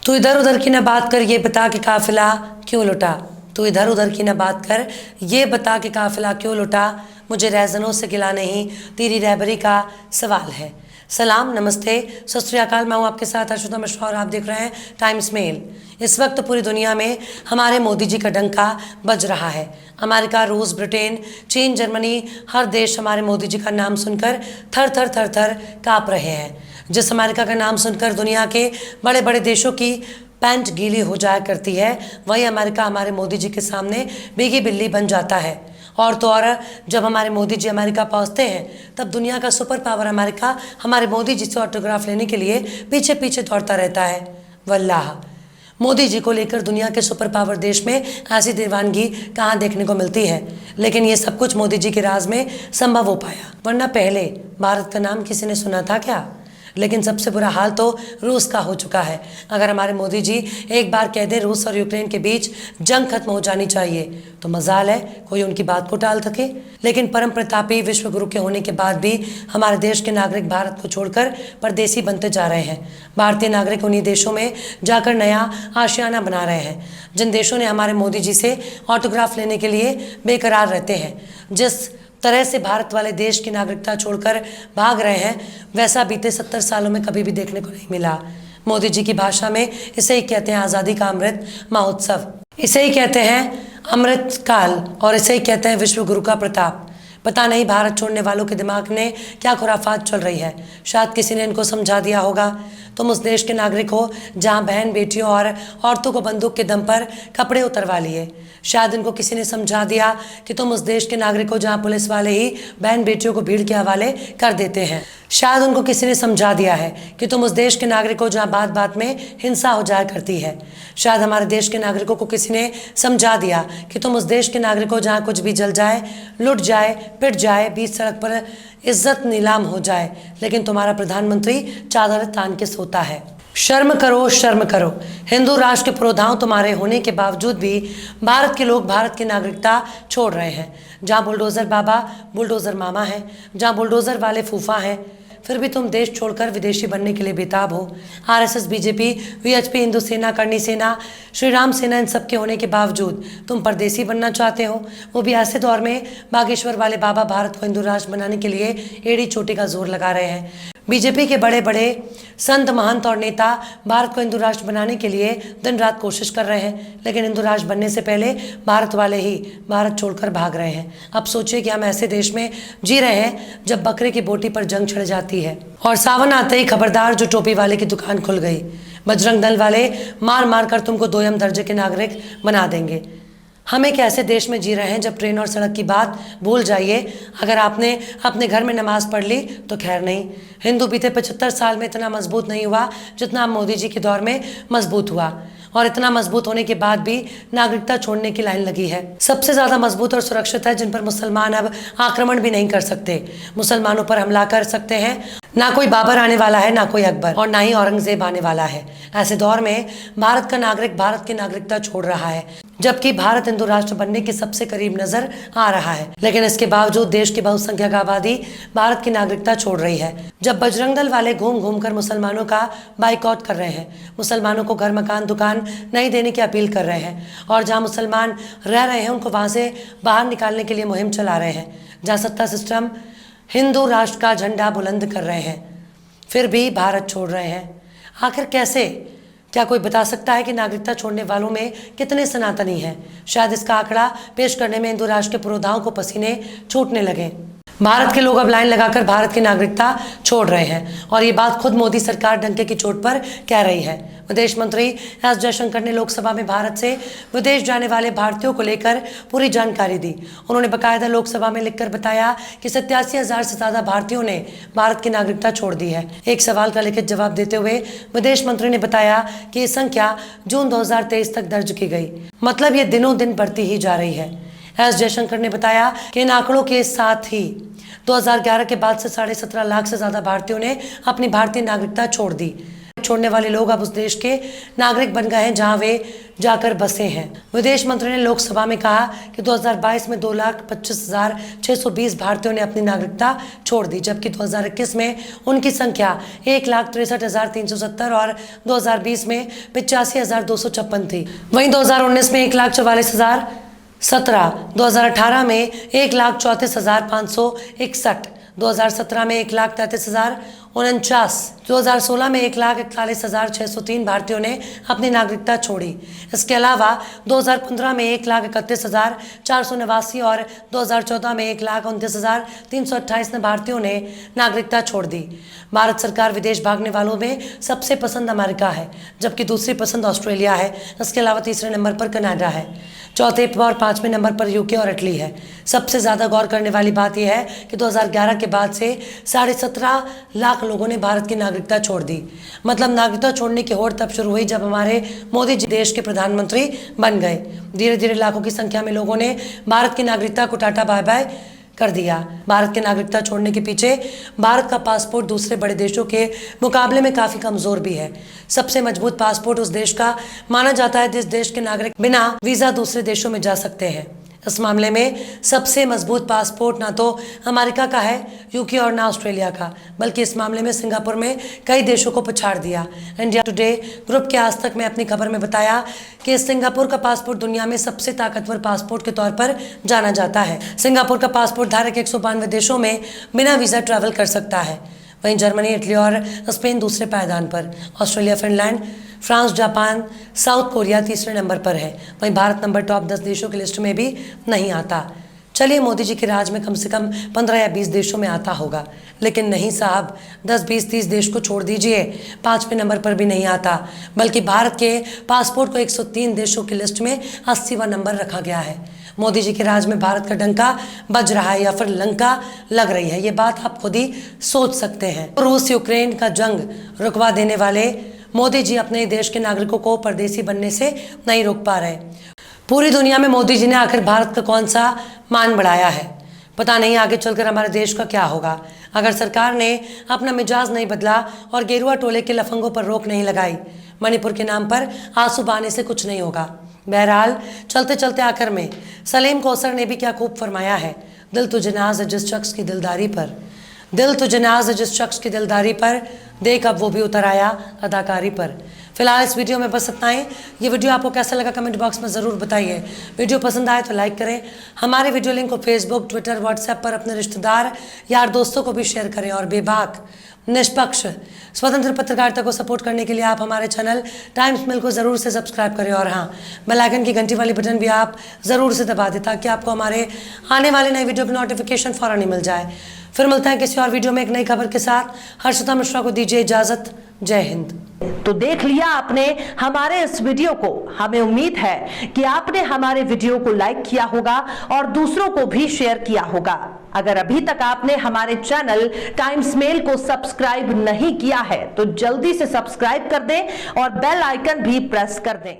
तू इधर उधर की ना बात कर, ये बता कि काफिला क्यों लुटा। तू इधर उधर की ना बात कर, ये बता कि काफिला क्यों लुटा। मुझे रहजनों से गिला नहीं, तेरी रहबरी का सवाल है। सलाम, नमस्ते, सत श्री अकाल। मैं हूँ आपके साथ अश्विता मिश्रा और आप देख रहे हैं टाइम्स मेल। इस वक्त पूरी दुनिया में हमारे मोदी जी का डंका बज रहा है। अमेरिका, रूस, ब्रिटेन, चीन, जर्मनी, हर देश हमारे मोदी जी का नाम सुनकर थर थर थर थर काँप रहे हैं। जिस अमेरिका का नाम सुनकर दुनिया के बड़े बड़े देशों की पैंट गीली हो जाया करती है, वही अमेरिका हमारे मोदी जी के सामने भीगी बिल्ली बन जाता है। और तो और जब हमारे मोदी जी अमेरिका पहुंचते हैं, तब दुनिया का सुपर पावर अमेरिका हमारे मोदी जी से ऑटोग्राफ लेने के लिए पीछे पीछे दौड़ता रहता है। वल्लाह, मोदी जी को लेकर दुनिया के सुपर पावर देश में ऐसी दीवानगी कहाँ देखने को मिलती है। लेकिन ये सब कुछ मोदी जी के राज में संभव हो पाया, वरना पहले भारत का नाम किसी ने सुना था क्या। लेकिन सबसे बुरा हाल तो रूस का हो चुका है। अगर हमारे मोदी जी एक बार कह दें रूस और यूक्रेन के बीच जंग खत्म हो जानी चाहिए, तो मजाल है कोई उनकी बात को टाल सके। लेकिन परम प्रतापी विश्व गुरु के होने के बाद भी हमारे देश के नागरिक भारत को छोड़कर परदेसी बनते जा रहे हैं। भारतीय नागरिक उन्हीं देशों में जाकर नया आशियाना बना रहे हैं, जिन देशों ने हमारे मोदी जी से ऑटोग्राफ लेने के लिए बेकरार रहते हैं। जिस तरह से भारत वाले देश की नागरिकता छोड़कर भाग रहे हैं, वैसा बीते 70 सालों में कभी भी देखने को नहीं मिला। मोदी जी की भाषा में इसे ही कहते हैं आज़ादी का अमृत महोत्सव, इसे ही कहते हैं अमृत काल, और इसे ही कहते हैं विश्व गुरु का प्रताप। पता नहीं भारत छोड़ने वालों के दिमाग में क्या खुराफात चल रही है। शायद किसी ने इनको समझा दिया होगा, तुम उस देश के नागरिक हो जहाँ बहन बेटियों और औरतों को बंदूक के दम पर कपड़े उतरवा लिए। शायद इनको किसी ने समझा दिया कि तुम उस देश के नागरिक हो जहाँ पुलिस वाले ही बहन बेटियों को भीड़ के हवाले कर देते हैं। शायद उनको किसी ने समझा दिया है कि तुम उस देश के नागरिक हो जहाँ बात बात में हिंसा हो जाया करती है। शायद हमारे देश के नागरिकों को किसी ने समझा दिया कि तुम उस देश के नागरिक हो जहाँ कुछ भी जल जाए, लुट जाए, पिट जाए, बीच सड़क पर इज्जत नीलाम हो जाए, लेकिन तुम्हारा प्रधानमंत्री चादर तान के सोता है। शर्म करो, शर्म करो। हिंदू राष्ट्र के पुरोधाओं तुम्हारे होने के बावजूद भी भारत के लोग भारत की नागरिकता छोड़ रहे हैं। जहाँ बुलडोज़र बाबा बुलडोज़र मामा है, जहाँ बुलडोज़र वाले फूफा हैं, फिर भी तुम देश छोड़कर विदेशी बनने के लिए बेताब हो। आरएसएस, बीजेपी, वीएचपी, हिंदू सेना, करनी सेना, श्री राम सेना, इन सब के होने के बावजूद तुम परदेसी बनना चाहते हो, वो भी ऐसे दौर में बागेश्वर वाले बाबा भारत को हिंदू राष्ट्र बनाने के लिए एड़ी चोटी का जोर लगा रहे हैं। बीजेपी के बड़े बड़े संत, महंत और नेता भारत को हिंदू राष्ट्र बनाने के लिए दिन रात कोशिश कर रहे हैं, लेकिन हिंदू राष्ट्र बनने से पहले भारत वाले ही भारत छोड़कर भाग रहे हैं। अब सोचिए कि हम ऐसे देश में जी रहे हैं जब बकरे की बोटी पर जंग छिड़ जाती है और सावन आते ही खबरदार जो टोपी वाले की दुकान खुल गई, बजरंग दल वाले मार मार कर तुमको दोयम दर्जे के नागरिक बना देंगे। हम एक ऐसे देश में जी रहे हैं जब ट्रेन और सड़क की बात भूल जाइए। अगर आपने अपने घर में नमाज पढ़ ली तो खैर नहीं। हिंदू बीते 75 साल में इतना मजबूत नहीं हुआ जितना मोदी जी के दौर में मजबूत हुआ, और इतना मजबूत होने के बाद भी नागरिकता छोड़ने की लाइन लगी है। सबसे ज़्यादा मजबूत और सुरक्षित है जिन पर मुसलमान अब आक्रमण भी नहीं कर सकते। मुसलमानों पर हमला कर सकते हैं। ना कोई बाबर आने वाला है, ना कोई अकबर, और ना ही औरंगजेब आने वाला है। ऐसे दौर में भारत का नागरिक भारत की नागरिकता छोड़ रहा है, जबकि भारत हिंदू राष्ट्र बनने के सबसे करीब नजर आ रहा है। लेकिन इसके बावजूद देश की बहुसंख्यक आबादी भारत की नागरिकता छोड़ रही है। जब बजरंग दल वाले घूम घूम कर मुसलमानों का बाइकआउट कर रहे हैं, मुसलमानों को घर, मकान, दुकान नहीं देने की अपील कर रहे हैं, और जहाँ मुसलमान रह रहे हैं उनको वहाँ से बाहर निकालने के लिए मुहिम चला रहे हैं, जहाँ सत्ता सिस्टम हिंदू राष्ट्र का झंडा बुलंद कर रहे हैं, फिर भी भारत छोड़ रहे हैं। आखिर कैसे? क्या कोई बता सकता है कि नागरिकता छोड़ने वालों में कितने सनातनी हैं? शायद इसका आंकड़ा पेश करने में हिंदू राष्ट्र के पुरोधाओं को पसीने छूटने लगे। भारत के लोग अब लाइन लगाकर भारत की नागरिकता छोड़ रहे हैं, और ये बात खुद मोदी सरकार डंके की चोट पर कह रही है। विदेश मंत्री एस जयशंकर ने लोकसभा में भारत से विदेश जाने वाले भारतीयों को लेकर पूरी जानकारी दी। उन्होंने बाकायदा लोकसभा में लिखकर बताया कि 87,000 से ज़्यादा भारतीयों ने भारत की नागरिकता छोड़ दी है। एक सवाल का लिखित जवाब देते हुए विदेश मंत्री ने बताया कि ये संख्या जून 2023 तक दर्ज की गई, मतलब ये दिनों दिन बढ़ती ही जा रही है। एस जयशंकर ने बताया कि इन आंकड़ों के साथ ही 2011 के बाद से 17.5 लाख से ज़्यादा भारतीयों ने अपनी भारतीय नागरिकता छोड़ दी। छोड़ने वाले लोग अब उस देश के नागरिक बन गए हैं जहां वे जाकर बसे हैं। विदेश मंत्री ने लोकसभा में कहा कि 2022 में 2,25,620 भारतीयों ने अपनी नागरिकता छोड़ दी, जबकि 2021 में उनकी संख्या 1,63,370 और 2020 में 85,256 थी। वहीं 2019 में 1,44,017, 2018 में 1,34,561, 2017 में 1,33,049, 2016 में 1,41,603 भारतीयों ने अपनी नागरिकता छोड़ी। इसके अलावा 2015 में 1,31,489 और 2014 में 1,29,328 भारतीयों ने नागरिकता छोड़ दी। भारत सरकार विदेश भागने वालों में सबसे पसंद अमेरिका है, जबकि दूसरी पसंद ऑस्ट्रेलिया है। इसके अलावा तीसरे नंबर पर कनाडा है, चौथे और पांचवें नंबर पर यूके और इटली है। सबसे ज़्यादा गौर करने वाली बात यह है कि 2011 के बाद से 17.5 लाख लोगों ने भारत की नागरिकता छोड़ दी। मतलब नागरिकता छोड़ने की होड़ तब शुरू हुई जब हमारे मोदी जी देश के प्रधानमंत्री बन गए। धीरे धीरे लाखों की संख्या में लोगों ने भारत की नागरिकता को टाटा बाय बाय कर दिया। भारत की नागरिकता छोड़ने के पीछे भारत का पासपोर्ट दूसरे बड़े देशों के मुकाबले में काफ़ी कमज़ोर भी है। सबसे मजबूत पासपोर्ट उस देश का माना जाता है जिस देश के नागरिक बिना वीज़ा दूसरे देशों में जा सकते हैं। इस मामले में सबसे मजबूत पासपोर्ट ना तो अमेरिका का है, यूके और ना ऑस्ट्रेलिया का, बल्कि इस मामले में सिंगापुर में कई देशों को पछाड़ दिया। इंडिया टुडे ग्रुप के आज तक में अपनी खबर में बताया कि सिंगापुर का पासपोर्ट दुनिया में सबसे ताकतवर पासपोर्ट के तौर पर जाना जाता है। सिंगापुर का पासपोर्ट धारक 192 देशों में बिना वीज़ा ट्रैवल कर सकता है। वहीं जर्मनी, इटली और स्पेन दूसरे पायदान पर, Australia, Finland, France, Japan, south Korea तीसरे नंबर पर है। वहीं भारत नंबर टॉप 10 देशों की लिस्ट में भी नहीं आता। चलिए, मोदी जी के राज में कम से कम 15 या 20 देशों में आता होगा, लेकिन नहीं साहब, 10, 20, 30 देश को छोड़ दीजिए, 5वें नंबर पर भी नहीं आता, बल्कि भारत के पासपोर्ट को 103 देशों की लिस्ट में 80वां नंबर रखा गया है। मोदी जी के राज में भारत का डंका बज रहा है या फिर लंका लग रही है, ये बात आप खुद ही सोच सकते हैं। रूस यूक्रेन का जंग रुकवा देने वाले मोदी जी अपने देश के नागरिकों को परदेसी बनने से नहीं रोक पा रहे। पूरी दुनिया में मोदी जी ने आखिर भारत का कौन सा मान बढ़ाया है? पता नहीं आगे चलकर हमारे देश का क्या होगा अगर सरकार ने अपना मिजाज नहीं बदला और गेरुआ टोले के लफंगों पर रोक नहीं लगाई। मणिपुर के नाम पर आंसू बहाने से कुछ नहीं होगा। बहरहाल चलते चलते आखिर में सलीम कौसर ने भी क्या खूब फरमाया है, दिल तुझे नाज है जिस शख्स की दिलदारी पर, दिल तुझे नाज है जिस शख्स की दिलदारी पर, देख अब वो भी उतर आया अदाकारी पर। फिलहाल इस वीडियो में बस इतना ही। ये वीडियो आपको कैसा लगा कमेंट बॉक्स में ज़रूर बताइए। वीडियो पसंद आए तो लाइक करें। हमारे वीडियो लिंक को फेसबुक, ट्विटर, व्हाट्सएप पर अपने रिश्तेदार, यार, दोस्तों को भी शेयर करें। और बेबाक, निष्पक्ष, स्वतंत्र पत्रकारिता को सपोर्ट करने के लिए आप हमारे चैनल टाइम्स मिल को ज़रूर से सब्सक्राइब करें। और हाँ, बेल आइकन की घंटी वाली बटन भी आप ज़रूर से दबा दें ताकि आपको हमारे आने वाले नए वीडियो की नोटिफिकेशन फ़ौरन ही मिल जाए। फिर मिलते हैं किसी और वीडियो में एक नई खबर के साथ। हर्षिता मिश्रा को दीजिए इजाज़त। जय हिंद। तो देख लिया आपने हमारे इस वीडियो को। हमें उम्मीद है कि आपने हमारे वीडियो को लाइक किया होगा और दूसरों को भी शेयर किया होगा। अगर अभी तक आपने हमारे चैनल टाइम्स मेल को सब्सक्राइब नहीं किया है तो जल्दी से सब्सक्राइब कर दें और बेल आइकन भी प्रेस कर दें।